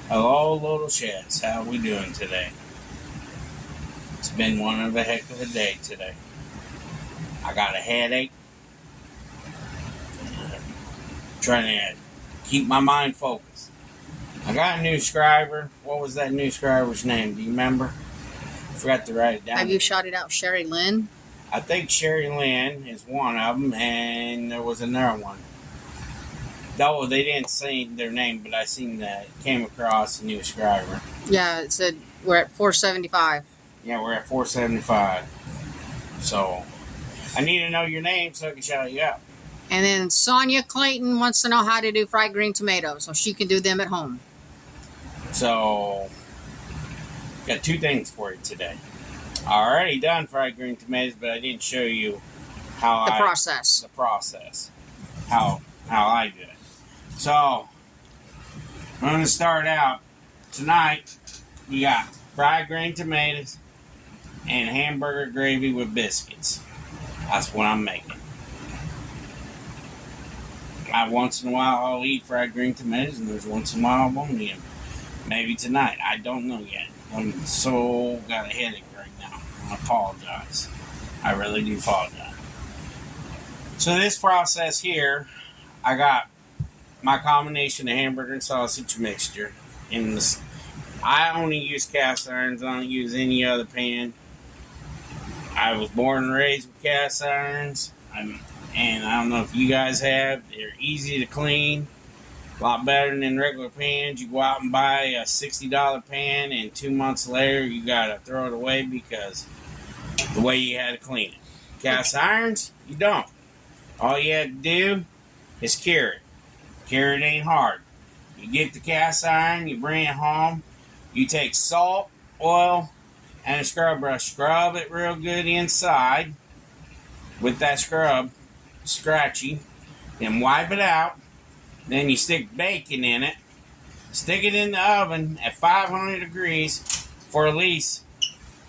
Hello, little Shaz. How we doing today? It's been one of a heck of a day today. I got a headache. Trying to keep my mind focused. I got a new scriber. What was that new scriber's name? Do you remember? I forgot to write it down. Have you shouted out Sherry Lynn? I think Sherry Lynn is one of them, and there was another one. Though they didn't say their name, but I seen that came across a new scriber. Yeah, it said we're at 475. Yeah, we're at 475. So I need to know your name so I can shout you out. And then Sonia Clayton wants to know how to do fried green tomatoes so she can do them at home. So, got two things for you today. I already done fried green tomatoes, but I didn't show you how The process. How I do it. So, I'm going to start out tonight. We got fried green tomatoes and hamburger gravy with biscuits. That's what I'm making. Once in a while I'll eat fried green tomatoes, and there's once in a while I won't eat them. Maybe tonight. I don't know yet. I'm so got a headache right now. I apologize. I really do apologize. So this process here, I got my combination of hamburger and sausage mixture in this. I only use cast irons. I don't use any other pan. I was born and raised with cast irons. And I don't know if you guys have. They're easy to clean. A lot better than regular pans. You go out and buy a $60 pan, and 2 months later you gotta throw it away because the way you had to clean it. Cast irons, you don't. All you had to do is cure it. Cure it ain't hard. You get the cast iron, you bring it home, you take salt, oil, and a scrub brush. Scrub it real good inside with that scrub, scratchy, then wipe it out. Then you stick bacon in it, stick it in the oven at 500 degrees for at least,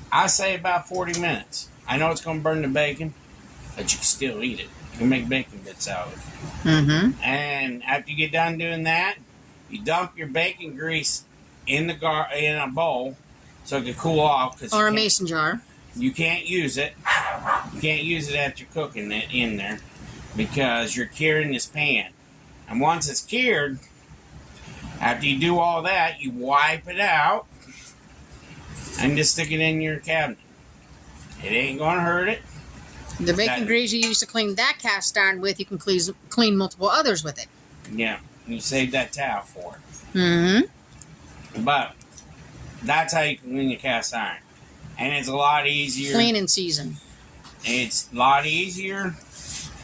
I say about 40 minutes. I know it's going to burn the bacon, but you can still eat it. You can make bacon bits out of it. Mm-hmm. And after you get done doing that, you dump your bacon grease in a bowl so it can cool off. Or a mason jar. You can't use it. You can't use it after you're cooking it in there because you're curing this pan. And once it's cured, after you do all that, you wipe it out and just stick it in your cabinet. It ain't going to hurt it. The bacon grease you used to clean that cast iron with, you can clean multiple others with it. Yeah, you save that towel for it. Mm-hmm. But that's how you clean your cast iron. And it's a lot easier. Clean and season. It's a lot easier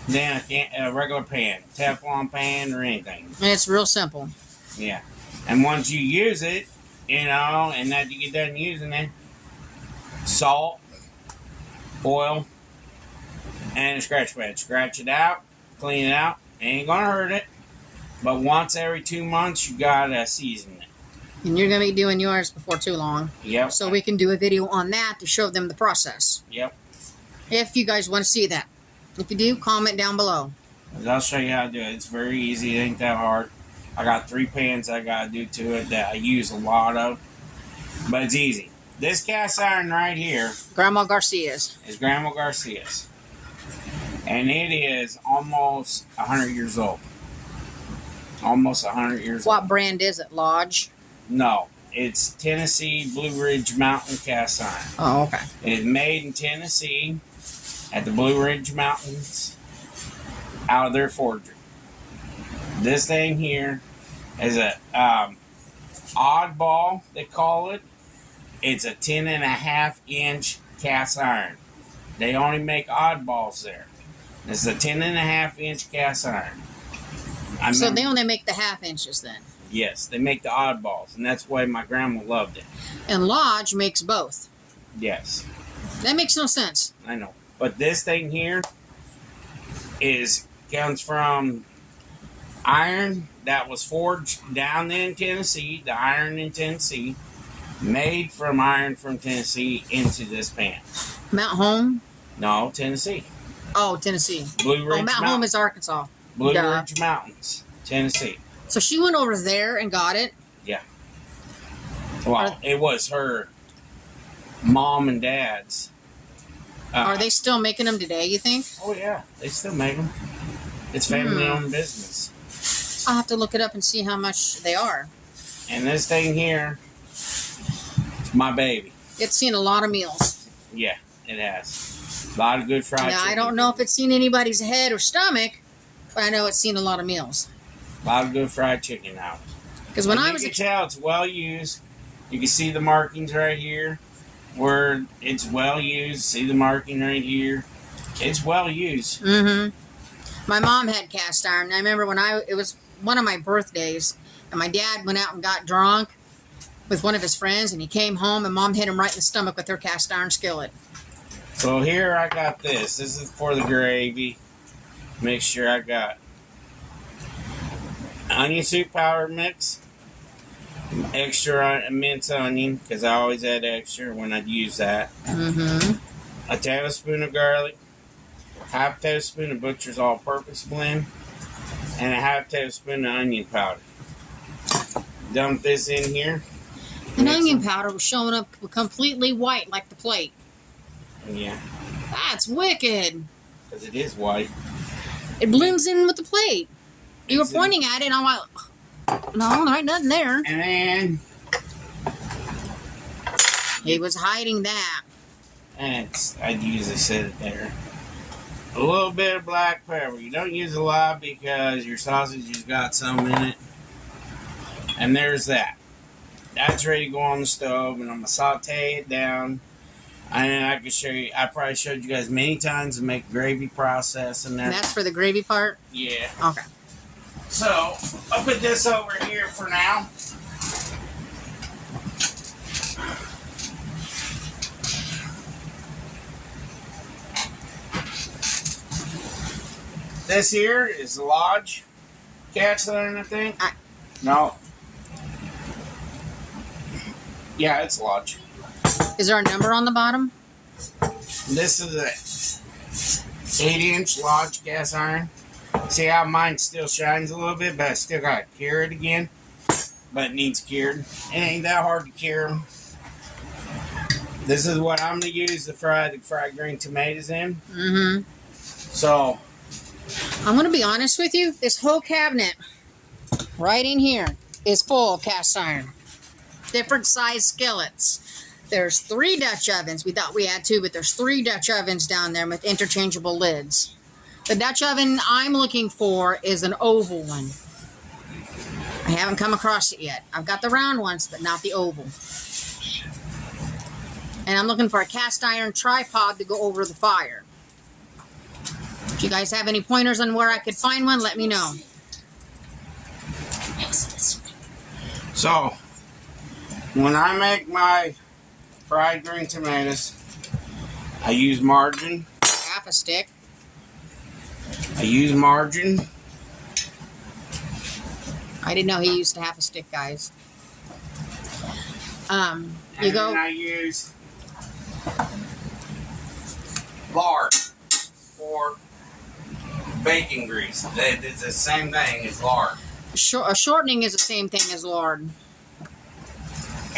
than a regular pan, Teflon pan or anything. And it's real simple. Yeah. And once you use it, and that you get done using it, salt, oil, and a scratch pad. Scratch it out, clean it out. Ain't gonna hurt it. But once every 2 months, you gotta season it. And you're gonna be doing yours before too long. Yep. So we can do a video on that to show them the process. Yep. If you guys want to see that. If you do, comment down below. I'll show you how to do it. It's very easy. It ain't that hard. I got 3 pans I gotta do to it that I use a lot of. But it's easy. This cast iron right here Grandma Garcia's. is Grandma Garcia's. And it is almost 100 years old. Almost 100 years old. What brand is it? Lodge? No. It's Tennessee Blue Ridge Mountain cast iron. Oh, okay. It's made in Tennessee at the Blue Ridge Mountains out of their forgery. This thing here is a oddball, they call it. It's a 10.5-inch cast iron. They only make oddballs there. This is a 10.5-inch cast iron. So they only make the half inches then? Yes, they make the oddballs, and that's why my grandma loved it. And Lodge makes both. Yes. That makes no sense. I know. But this thing here comes from iron that was forged down in Tennessee, the iron in Tennessee, made from iron from Tennessee into this pan. Mount Home? No, Tennessee. Oh, Tennessee. Blue Ridge Mount Home is Arkansas. Blue Ridge Mountains, Tennessee. So she went over there and got it? Yeah. Well, it was her mom and dad's. Are they still making them today, you think? Oh, yeah. They still make them. It's family-owned business. I'll have to look it up and see how much they are. And this thing here, my baby. It's seen a lot of meals. Yeah, it has. A lot of good fried Now, chicken. I don't know if it's seen anybody's head or stomach, but I know it's seen a lot of meals. A lot of good fried chicken now. Because when I was you can tell it's well used. You can see the markings right here where it's well used. See the marking right here. It's well used. Mm-hmm. My mom had cast iron. I remember when it was one of my birthdays, and my dad went out and got drunk with one of his friends, and he came home, and Mom hit him right in the stomach with her cast iron skillet. So here I got this. This is for the gravy. Make sure I got onion soup powder mix, extra minced onion, because I always add extra when I use that. Mm-hmm. A tablespoon of garlic, half tablespoon of Butcher's All-Purpose Blend, and a half tablespoon of onion powder. Dump this in here. And onion powder was showing up completely white like the plate. Yeah. That's wicked. Because it is white. It blends in with the plate. You were pointing at it, and I'm like, no, there ain't nothing there. And then He was hiding that. and I'd usually set it there. A little bit of black pepper. You don't use a lot because your sausage has got some in it. And there's that. That's ready to go on the stove, and I'm gonna saute it down. And I can show you. I probably showed you guys many times to make gravy process in there. And that's for the gravy part? Yeah. Okay. So I'll put this over here for now. This here is Lodge cast iron, I think. No. Yeah, it's Lodge. Is there a number on the bottom? This is a 8-inch Lodge cast iron. See how mine still shines a little bit, but I still got to cure it again. But it needs cured. It ain't that hard to cure them. This is what I'm going to use to fry the fried green tomatoes in. Mm-hmm. So, I'm going to be honest with you. This whole cabinet right in here is full of cast iron. Different size skillets. There's 3 Dutch ovens. We thought we had 2, but there's 3 Dutch ovens down there with interchangeable lids. The Dutch oven I'm looking for is an oval one. I haven't come across it yet. I've got the round ones, but not the oval. And I'm looking for a cast iron tripod to go over the fire. If you guys have any pointers on where I could find one, let me know. So, when I make my fried green tomatoes, I use margarine. Half a stick. I use margarine. I didn't know he used half a stick, guys. You And go. then I use lard for bacon grease. It's the same thing as lard. A shortening is the same thing as lard.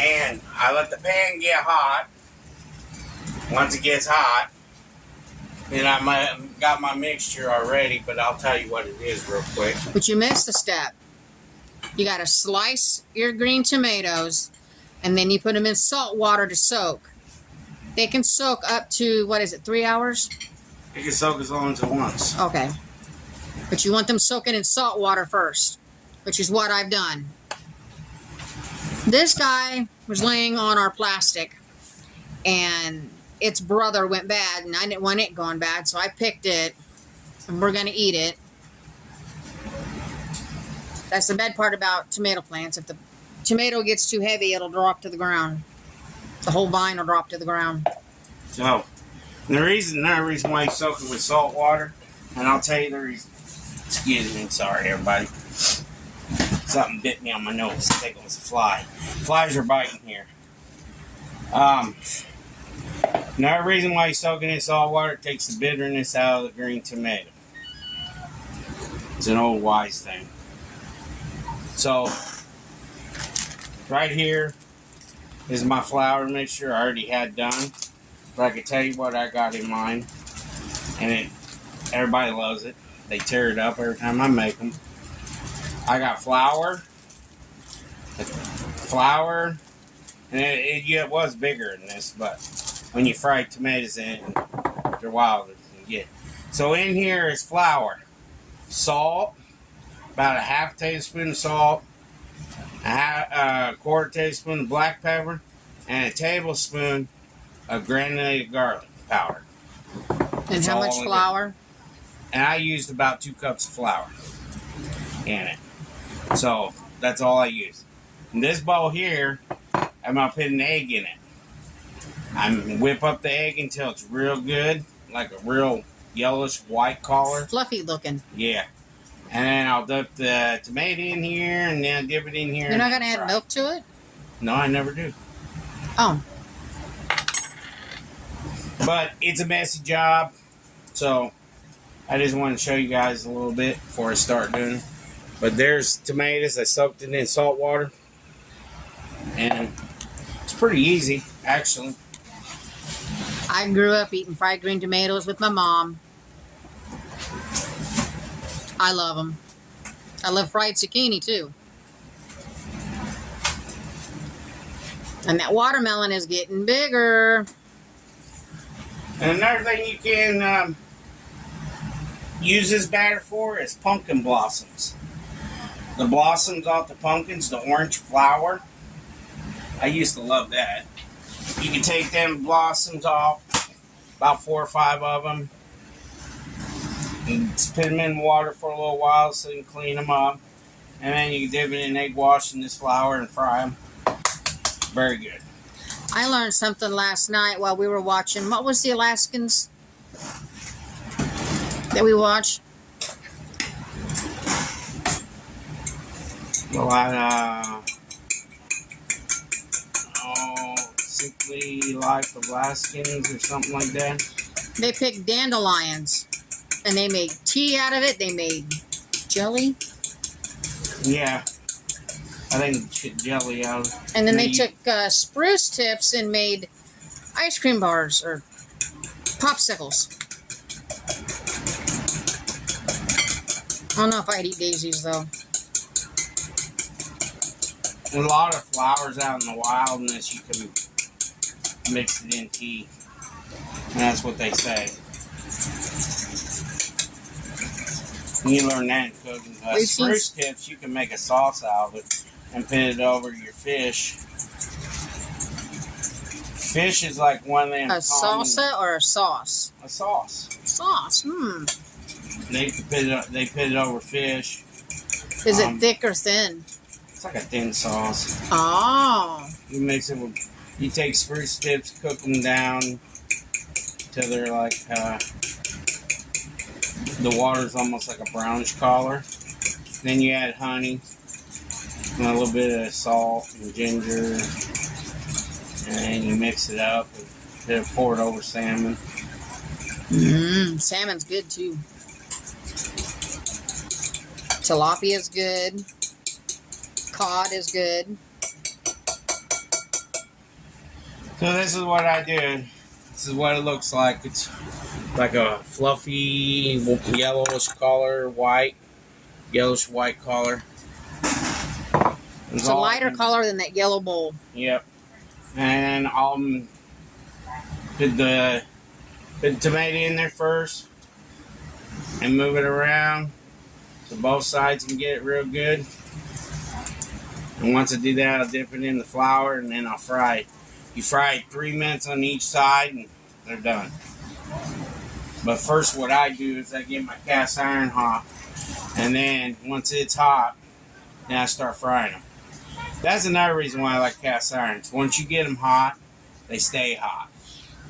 And I let the pan get hot. Once it gets hot, then I got my mixture already, but I'll tell you what it is real quick. But you missed a step. You got to slice your green tomatoes, and then you put them in salt water to soak. They can soak up to, 3 hours? You can soak as long as it wants. Okay. But you want them soaking in salt water first, which is what I've done. This guy was laying on our plastic, and its brother went bad, and I didn't want it going bad, so I picked it, and we're going to eat it. That's the bad part about tomato plants. If the tomato gets too heavy, it'll drop to the ground. The whole vine will drop to the ground. So, another reason why you soak it with salt water, and I'll tell you the reason. Excuse me, sorry everybody. Something bit me on my nose. I think it was a fly. Flies are biting here. Another reason why you soak it in salt water, it takes the bitterness out of the green tomato. It's an old wise thing. So, right here, is my flour mixture I already had done. But I can tell you what I got in mine. And everybody loves it. They tear it up every time I make them. I got flour, and it was bigger than this, but when you fry tomatoes in it, they're wilder than you get. So in here is flour, salt, about a half tablespoon of salt, a quarter tablespoon of black pepper, and a tablespoon of granulated garlic powder. And how much flour? And I used about 2 cups of flour in it. So that's all I use. In this bowl here, I'm going to put an egg in it. I'm going to whip up the egg until it's real good, like a real yellowish white color. Fluffy looking. Yeah. And then I'll dip the tomato in here and then dip it in here. You're not going to add milk to it? No, I never do. Oh. But it's a messy job, so I just want to show you guys a little bit before I start doing it. But there's tomatoes. I soaked it in salt water. And it's pretty easy, actually. I grew up eating fried green tomatoes with my mom. I love them. I love fried zucchini, too. And that watermelon is getting bigger. And another thing you can use this batter for is pumpkin blossoms. The blossoms off the pumpkins, the orange flower. I used to love that. You can take them blossoms off, about 4 or 5 of them, and put them in water for a little while so you can clean them up. And then you can dip it in egg wash in this flour and fry them. Very good. I learned something last night while we were watching. What was the Alaskans that we watched? Well, Simply Life of Alaskans or something like that. They picked dandelions and they made tea out of it. They made jelly. Yeah. I think jelly out of it. And then they took spruce tips and made ice cream bars or popsicles. I don't know if I'd eat daisies though. A lot of flowers out in the wilderness, you can mix it in tea. And that's what they say. And you learn that in cooking. Spruce tips, you can make a sauce out of it and put it over your fish. Fish is like one of them. A salsa or a sauce? A sauce. Sauce. They put it over fish. Is it thick or thin? It's like a thin sauce. Oh. You mix it with. You take spruce tips, cook them down till they're like the water's almost like a brownish color. Then you add honey and a little bit of salt and ginger, and you mix it up and then pour it over salmon. Salmon's good too. Tilapia is good. Cod is good. So this is what I do. This is what it looks like. It's like a fluffy yellowish color, yellowish white color. It's a lighter color than that yellow bowl. Yep. And I'll put the tomato in there first and move it around so both sides can get it real good. And once I do that, I'll dip it in the flour and then I'll fry it. You fry it 3 minutes on each side and they're done. But first what I do is I get my cast iron hot, and then once it's hot, then I start frying them. That's another reason why I like cast irons. Once you get them hot, they stay hot.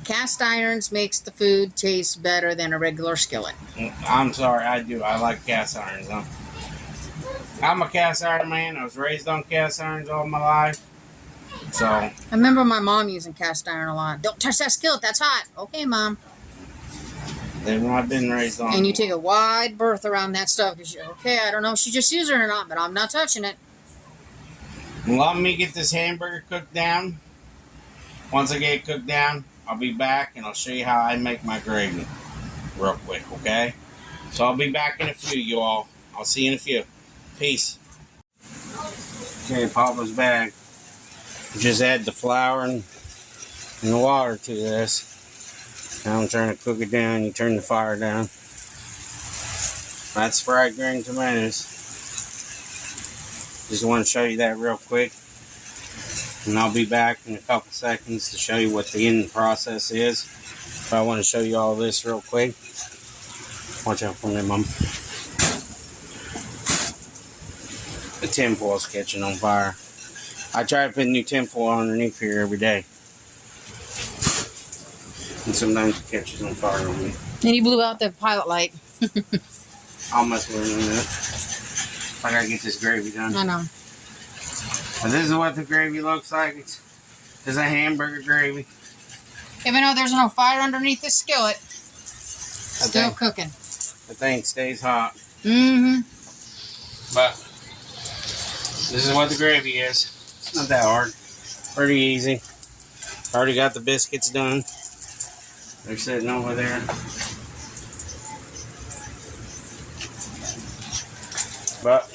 Cast irons makes the food taste better than a regular skillet. I'm sorry, I do. I like cast irons. I'm a cast iron man. I was raised on cast irons all my life. So I remember my mom using cast iron a lot. Don't touch that skillet, that's hot. Okay, Mom. then I've been raised on. And you take a wide berth around that stuff because you're okay. I don't know if she just used it or not, but I'm not touching it. Let me get this hamburger cooked down. Once I get it cooked down, I'll be back and I'll show you how I make my gravy real quick, okay? So I'll be back in a few, you all. I'll see you in a few. Peace. Okay, Papa's back. Just add the flour and the water to this. Now I'm trying to cook it down. You turn the fire down. That's fried green tomatoes. Just want to show you that real quick. And I'll be back in a couple seconds to show you what the end process is. But I want to show you all this real quick. Watch out for me, Mom. The tinfoil's catching on fire. I try to put new tinfoil underneath here every day. And sometimes it catches on fire on me. And you blew out the pilot light. I'll mess with it in a minute. I gotta get this gravy done. I know. But this is what the gravy looks like. It's a hamburger gravy. Even though there's no fire underneath the skillet, still cooking. The thing stays hot. Mm-hmm. But this is what the gravy is. It's not that hard. Pretty easy. Already got the biscuits done. They're sitting over there. But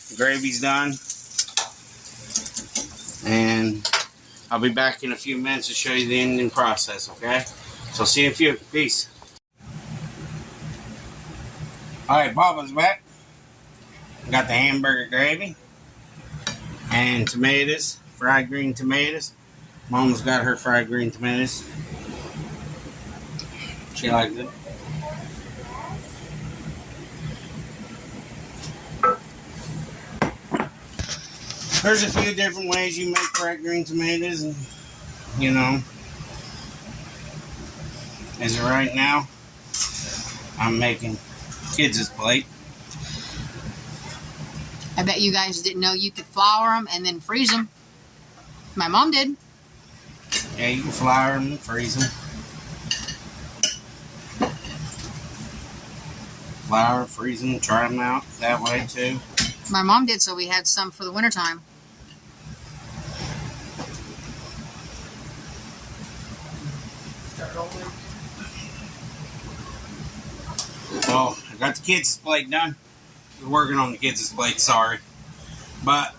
the gravy's done. And I'll be back in a few minutes to show you the ending process, okay? So see you in a few. Peace. Alright, Papa's back. Got the hamburger gravy and tomatoes, fried green tomatoes. Mom's got her fried green tomatoes. She likes it. There's a few different ways you make fried green tomatoes, and you know, as of right now, I'm making kids' plate. I bet you guys didn't know you could flour them and then freeze them. My mom did. Yeah, you can flour them and freeze them. Flour, freeze them, try them out that way too. My mom did, so we had some for the wintertime. So, I got the kids' plate done. I was working on the kids' plate, sorry. But,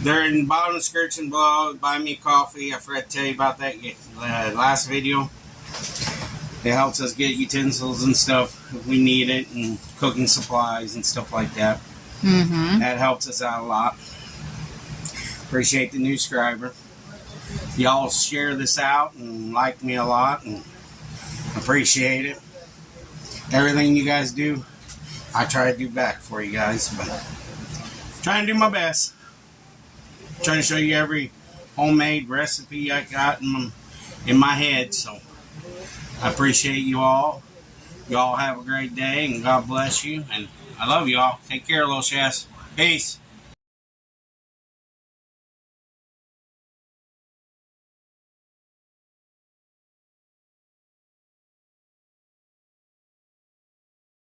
they're in the bottom description below. Buy me coffee. I forgot to tell you about that last video. It helps us get utensils and stuff if we need it, and cooking supplies and stuff like that. Mm-hmm. That helps us out a lot. Appreciate the new subscriber. Y'all share this out and like me a lot, and appreciate it. Everything you guys do, I try to do back for you guys, but trying to do my best. Trying to show you every homemade recipe I got in my head, so I appreciate you all. You all have a great day, and God bless you, and I love you all. Take care, little Chess. Peace.